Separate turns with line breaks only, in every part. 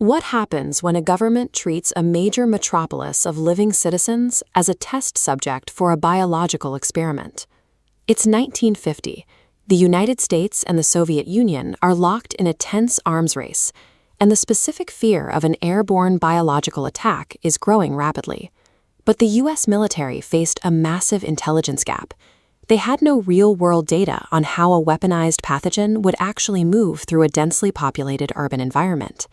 What happens when a government treats a major metropolis of living citizens as a test subject for a biological experiment? It's 1950. The United States and the Soviet Union are locked in a tense arms race, and the specific fear of an airborne biological attack is growing rapidly. But the U.S. military faced a massive intelligence gap. They had no real-world data on how a weaponized pathogen would actually move through a densely populated urban environment.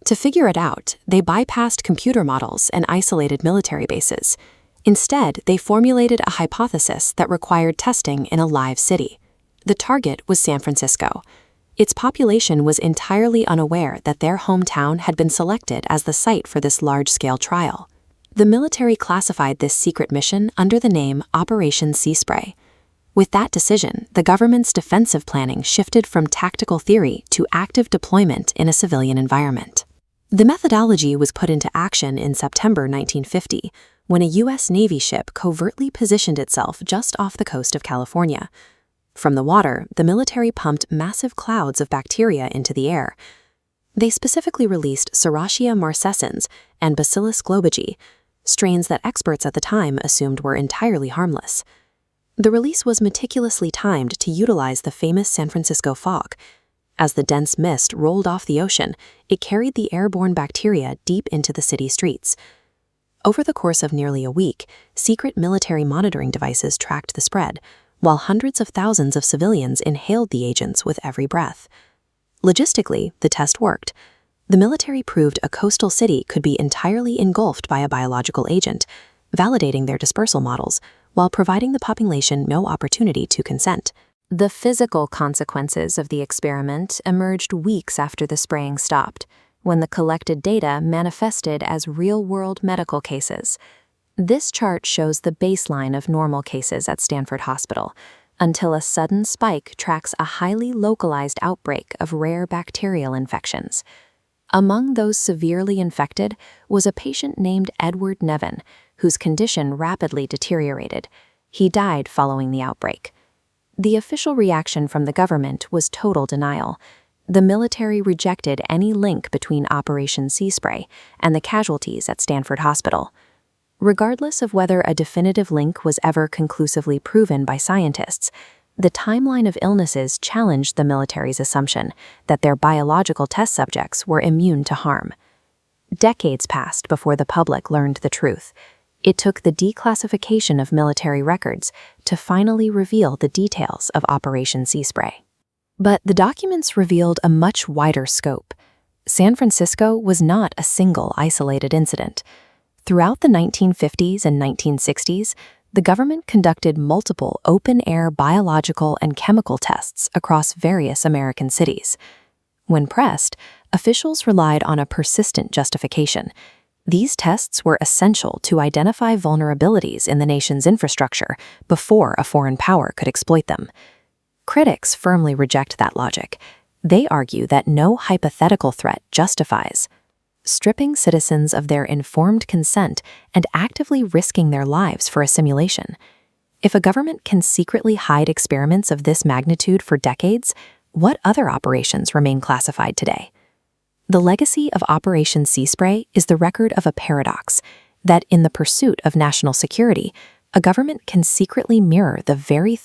To figure it out, they bypassed computer models and isolated military bases. Instead, they formulated a hypothesis that required testing in a live city. The target was San Francisco. Its population was entirely unaware that their hometown had been selected as the site for this large-scale trial. The military classified this secret mission under the name Operation Sea Spray. With that decision, the government's defensive planning shifted from tactical theory to active deployment in a civilian environment. The methodology was put into action in September 1950, when a U.S. Navy ship covertly positioned itself just off the coast of California. From the water, the military pumped massive clouds of bacteria into the air. They specifically released Serratia marcescens and Bacillus globigii, strains that experts at the time assumed were entirely harmless. The release was meticulously timed to utilize the famous San Francisco fog. As the dense mist rolled off the ocean, it carried the airborne bacteria deep into the city streets. Over the course of nearly a week, secret military monitoring devices tracked the spread, while hundreds of thousands of civilians inhaled the agents with every breath. Logistically, the test worked. The military proved a coastal city could be entirely engulfed by a biological agent, validating their dispersal models, while providing the population no opportunity to consent. The physical consequences of the experiment emerged weeks after the spraying stopped, when the collected data manifested as real-world medical cases. This chart shows the baseline of normal cases at Stanford Hospital, until a sudden spike tracks a highly localized outbreak of rare bacterial infections. Among those severely infected was a patient named Edward Nevin, whose condition rapidly deteriorated. He died following the outbreak. The official reaction from the government was total denial. The military rejected any link between Operation Sea Spray and the casualties at Stanford Hospital. Regardless of whether a definitive link was ever conclusively proven by scientists, the timeline of illnesses challenged the military's assumption that their biological test subjects were immune to harm. Decades passed before the public learned the truth. It took the declassification of military records to finally reveal the details of Operation Sea Spray. But the documents revealed a much wider scope. San Francisco was not a single isolated incident. Throughout the 1950s and 1960s, the government conducted multiple open-air biological and chemical tests across various American cities. When pressed, officials relied on a persistent justification. These tests were essential to identify vulnerabilities in the nation's infrastructure before a foreign power could exploit them. Critics firmly reject that logic. They argue that no hypothetical threat justifies stripping citizens of their informed consent and actively risking their lives for a simulation. If a government can secretly hide experiments of this magnitude for decades, what other operations remain classified today? The legacy of Operation Sea Spray is the record of a paradox, that in the pursuit of national security, a government can secretly mirror the very